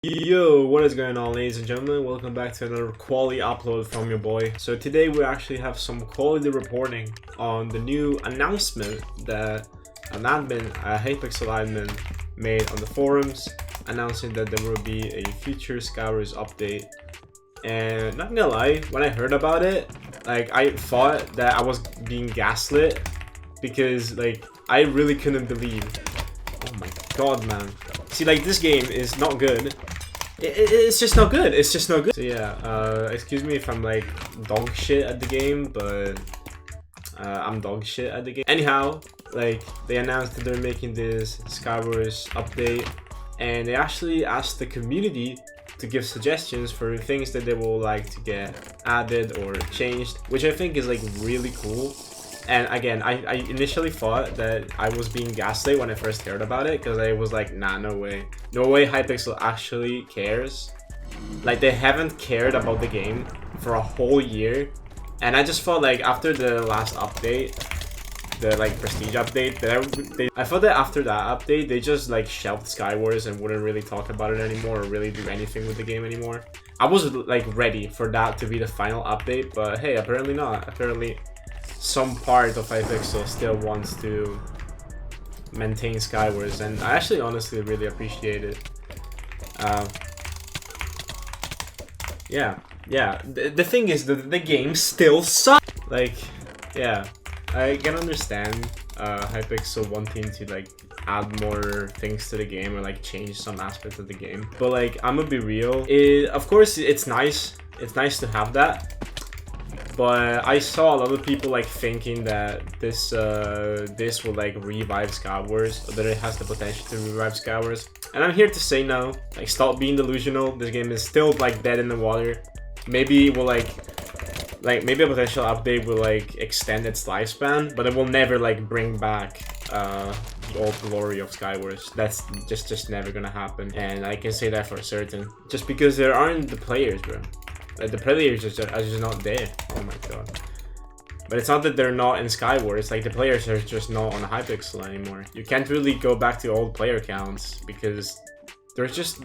Yo, what is going on, ladies and gentlemen? Welcome back to another quality upload from your boy. So today we actually have some quality reporting on the new announcement that an admin, a Hypixel admin, made on the forums, announcing that there will be a future skywars update. And not gonna lie, when I heard about it, I thought that I was being gaslit because I really couldn't believe. Oh my god, man. See, this game is not good. It's just not good. It's just not good. So yeah, excuse me if I'm dog shit at the game, but I'm dog shit at the game. Anyhow, they announced that they're making this skywars update, and they actually asked the community to give suggestions for things that they will like to get added or changed, which I think is really cool. And again, I initially thought that I was being gaslit when I first heard about it, because I was like, nah, no way. No way Hypixel actually cares. They haven't cared about the game for a whole year. And I just felt after the last update, the prestige update, that I thought that after that update, they just shelved skywars and wouldn't really talk about it anymore or really do anything with the game anymore. I was ready for that to be the final update, but hey, apparently not. Apparently some part of Hypixel still wants to maintain skywars, and I actually honestly really appreciate it. Yeah. The thing is that the game still sucks. Yeah, I can understand Hypixel wanting to add more things to the game or change some aspects of the game, but I'm gonna be real. Of course, it's nice. It's nice to have that. But I saw a lot of people thinking that this will revive skywars, or that it has the potential to revive skywars. And I'm here to say no. Stop being delusional. This game is still dead in the water. Maybe it will maybe a potential update will extend its lifespan, but it will never bring back the old glory of skywars. That's just never gonna happen, and I can say that for certain. Just because there aren't the players, bro. The players are just not there. Oh my god. But it's not that they're not in skywars. The players are just not on Hypixel anymore. You can't really go back to old player counts because there just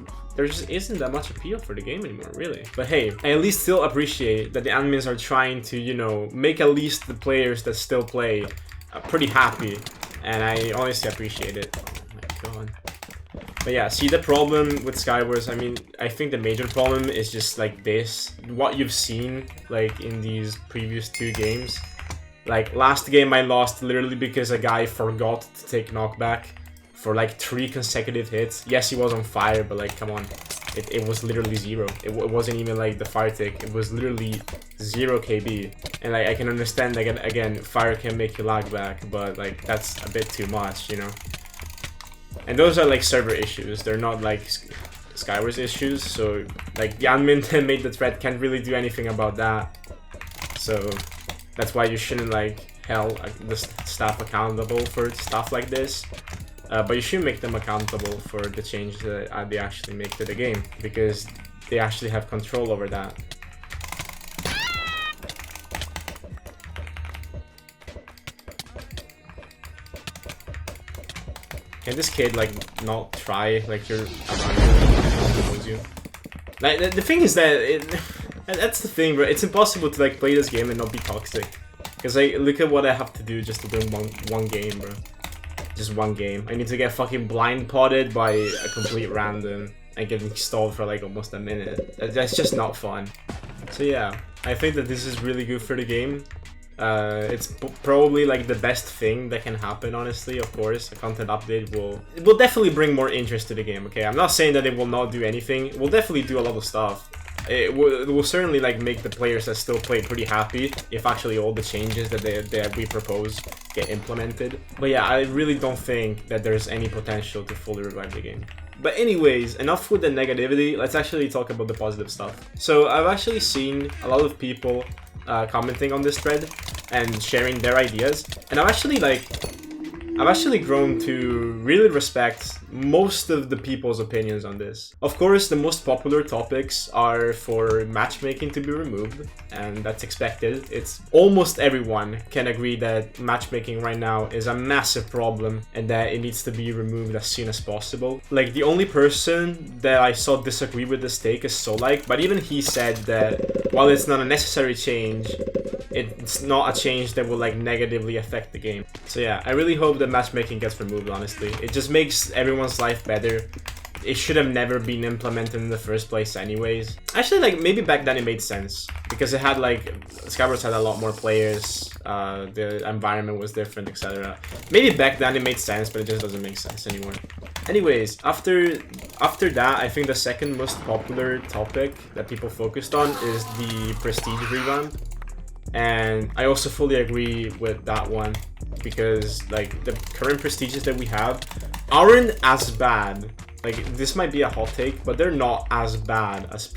isn't that much appeal for the game anymore, really. But hey, I at least still appreciate that the admins are trying to, make at least the players that still play pretty happy. And I honestly appreciate it. Oh my god. But yeah, see, the problem with skywars, I think the major problem is just what you've seen in these previous two games. Last game I lost literally because a guy forgot to take knockback for 3 consecutive hits. Yes, he was on fire, but come on, it was literally 0. It wasn't even the fire tick. It was literally 0 KB. And I can understand again, fire can make you lag back, but that's a bit too much, And those are server issues. They're not skywars issues. So the admin that made the thread can't really do anything about that. So that's why you shouldn't held the staff accountable for stuff like this. But you should make them accountable for the changes that they actually make to the game, because they actually have control over that. Can this kid not try you're around you? The thing is that that's the thing, bro. It's impossible to play this game and not be toxic. Cause look at what I have to do just to win one game, bro. Just one game. I need to get fucking blind potted by a complete random and get stalled for almost a minute. That's just not fun. So yeah, I think that this is really good for the game. It's probably the best thing that can happen, honestly. Of course, a content update will definitely bring more interest to the game. Okay, I'm not saying that it will not do anything. It will definitely do a lot of stuff. It will certainly make the players that still play pretty happy if actually all the changes that we propose get implemented. But yeah, I really don't think that there's any potential to fully revive the game. But anyways, enough with the negativity. Let's actually talk about the positive stuff. So I've actually seen a lot of people commenting on this thread and sharing their ideas, and I've actually I've actually grown to really respect most of the people's opinions on this. Of course, the most popular topics are for matchmaking to be removed, and that's expected. It's almost everyone can agree that matchmaking right now is a massive problem and that it needs to be removed as soon as possible. Like, the only person that I saw disagree with this take is Solike, but even he said that while it's not a necessary change, it's not a change that will like negatively affect the game. So yeah, I really hope that matchmaking gets removed, honestly. It just makes everyone's life better. It should have never been implemented in the first place anyways. Actually, like, maybe back then it made sense because it had like, skywars had a lot more players, the environment was different, etc. Maybe back then it made sense, but it just doesn't make sense anymore. Anyways, after that, I think the second most popular topic that people focused on is the prestige revamp. And I also fully agree with that one because like the current prestiges that we have aren't as bad. Like, this might be a hot take, but they're not as bad as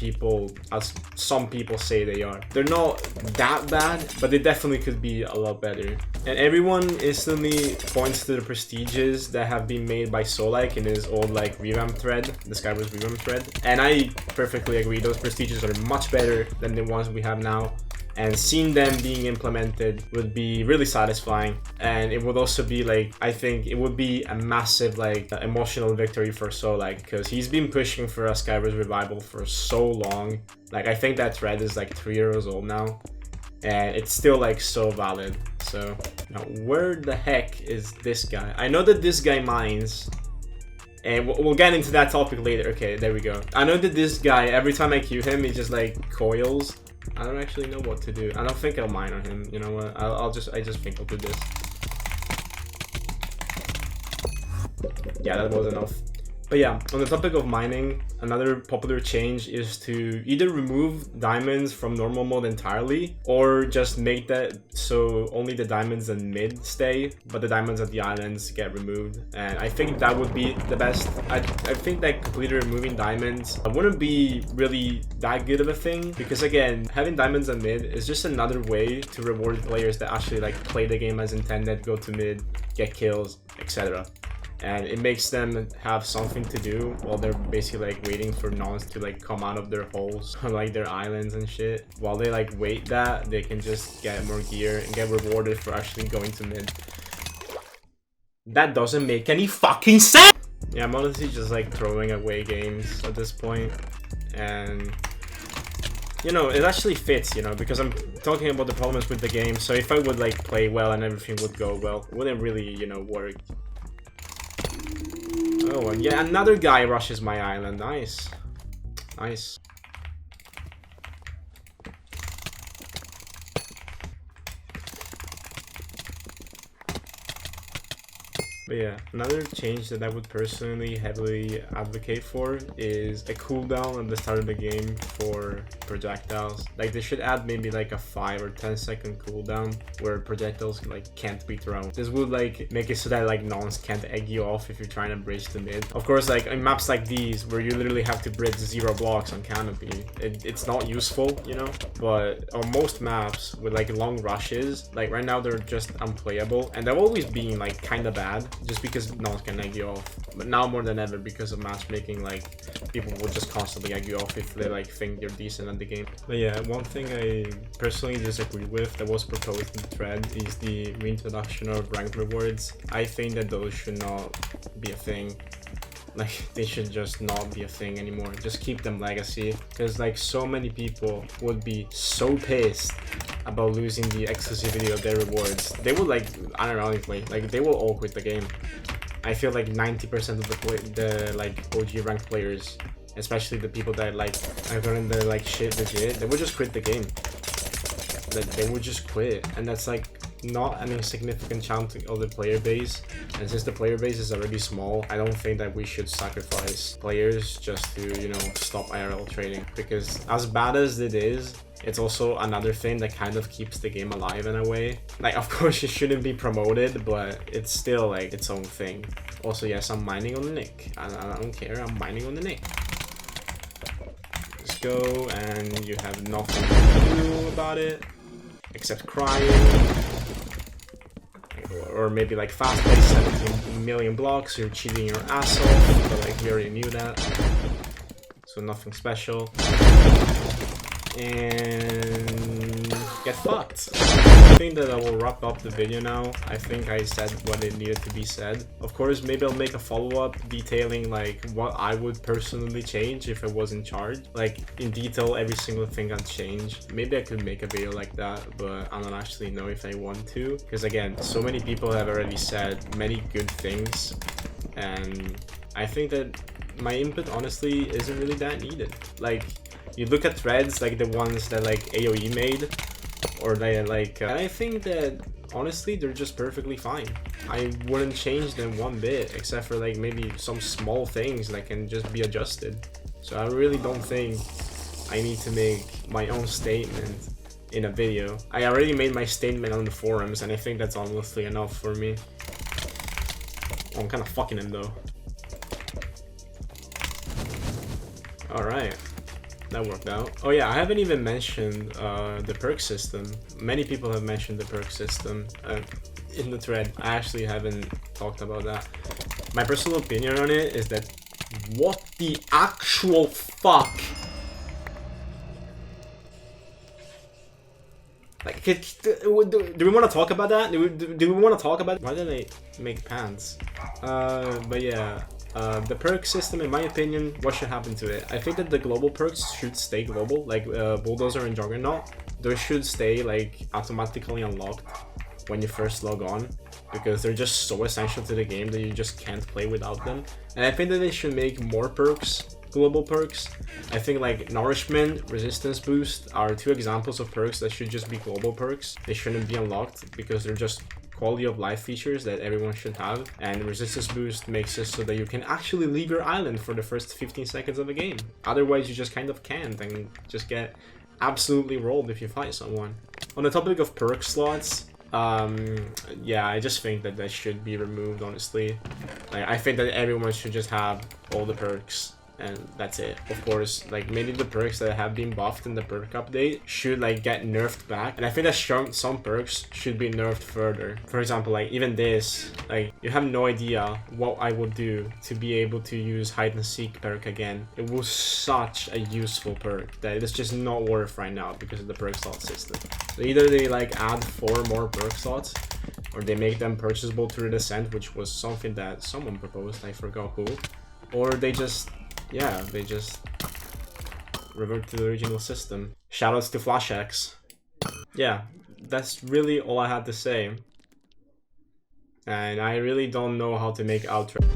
some people say they are. They're not that bad, but they definitely could be a lot better. And everyone instantly points to the prestiges that have been made by Solike in his old like revamp thread, the skywars revamp thread. And I perfectly agree, those prestiges are much better than the ones we have now. And seeing them being implemented would be really satisfying, and it would also be like, I think it would be a massive like emotional victory for Solike because he's been pushing for a skywars revival for so long. Like, I think that thread is like 3 years old now, and it's still like so valid. So now, where the heck is this guy? I know that this guy mines, and we'll get into that topic later. Okay, there we go. I know that this guy, every time I queue him, he just like coils. I don't actually know what to do. I don't think I'll mine on him. You know what? I just think I'll do this. Yeah, that was enough. But yeah, on the topic of mining, another popular change is to either remove diamonds from normal mode entirely, or just make that so only the diamonds in mid stay, but the diamonds at the islands get removed. And I think that would be the best. I think that completely removing diamonds wouldn't be really that good of a thing, because again, having diamonds in mid is just another way to reward players that actually like play the game as intended, go to mid, get kills, etc. And it makes them have something to do while they're basically like waiting for nons to like come out of their holes on like their islands and shit. While they like wait that, they can just get more gear and get rewarded for actually going to mid. That doesn't make any fucking sense! Yeah, I'm honestly just like throwing away games at this point. And you know, it actually fits, you know, because I'm talking about the problems with the game. So if I would like play well and everything would go well, it wouldn't really, you know, work. Oh, and yeah, another guy rushes my island. Nice. Nice. But yeah, another change that I would personally heavily advocate for is a cooldown at the start of the game for projectiles. Like, they should add maybe like a 5 or 10 second cooldown where projectiles like can't be thrown. This would like make it so that like nons can't egg you off if you're trying to bridge the mid. Of course, like in maps like these where you literally have to bridge 0 blocks on canopy, it's not useful, you know. But on most maps with like long rushes, like right now they're just unplayable, and they've always been like kind of bad, just because no one can egg you off. But now more than ever, because of matchmaking, like people will just constantly egg you off if they like think you're decent at the game. But yeah, one thing I personally disagree with that was proposed in the thread is the reintroduction of ranked rewards. I think that those should not be a thing. Like, they should just not be a thing anymore. Just keep them legacy, because like so many people would be so pissed about losing the exclusivity of their rewards. They would like, ironically, like they will all quit the game. I feel like 90% of the like OG ranked players, especially the people that like are going to like shit legit, they would just quit the game. They would just quit, and that's like not an insignificant chunk of the player base. And since the player base is already small, I don't think that we should sacrifice players just to, you know, stop IRL trading, because as bad as it is, it's also another thing that kind of keeps the game alive in a way. Like, of course it shouldn't be promoted, but it's still like its own thing. Also, yes, I'm mining on the nick. I don't care, I'm mining on the nick. Let's go, and you have nothing to do about it except crying. or maybe like fast play 17 million blocks, you're cheating your ass off, but like we already knew that, so nothing special. And get fucked. I think that I will wrap up the video now. I think I said what it needed to be said. Of course, maybe I'll make a follow-up detailing like what I would personally change if I was in charge. Like in detail, every single thing I'd change. Maybe I could make a video like that, but I don't actually know if I want to. Because again, so many people have already said many good things. And I think that my input honestly isn't really that needed. Like, you look at threads like the ones that like AOE made, or they like, I think that honestly they're just perfectly fine. I wouldn't change them one bit, except for like maybe some small things that can just be adjusted. So I really don't think I need to make my own statement in a video. I already made my statement on the forums, and I think that's honestly enough for me. Oh, I'm kind of fucking him though. Alright. That worked out. Oh yeah, I haven't even mentioned the perk system. Many people have mentioned the perk system in the thread. I actually haven't talked about that. My personal opinion on it is that what the actual fuck? Like, do we want to talk about that? Do we want to talk about? Why did I make pants? But yeah. The perk system, in my opinion, what should happen to it? I think that the global perks should stay global, like Bulldozer and Juggernaut. Those should stay like automatically unlocked when you first log on, because they're just so essential to the game that you just can't play without them. And I think that they should make more perks, global perks. I think like Nourishment, Resistance Boost are two examples of perks that should just be global perks. They shouldn't be unlocked because they're just quality of life features that everyone should have, and resistance boost makes it so that you can actually leave your island for the first 15 seconds of the game. Otherwise you just kind of can't and just get absolutely rolled if you fight someone. On the topic of perk slots, yeah, I just think that that should be removed, honestly. Like, I think that everyone should just have all the perks, and that's it. Of course, like maybe the perks that have been buffed in the perk update should like get nerfed back, and I think that some perks should be nerfed further. For example, like even this, like you have no idea what I would do to be able to use hide and seek perk again. It was such a useful perk that it's just not worth right now because of the perk slot system. So either they like add 4 more perk slots, or they make them purchasable through the Descent, which was something that someone proposed, I forgot who, or they just, yeah, they just revert to the original system. Shoutouts to FlashX. Yeah, that's really all I had to say. And I really don't know how to make outro.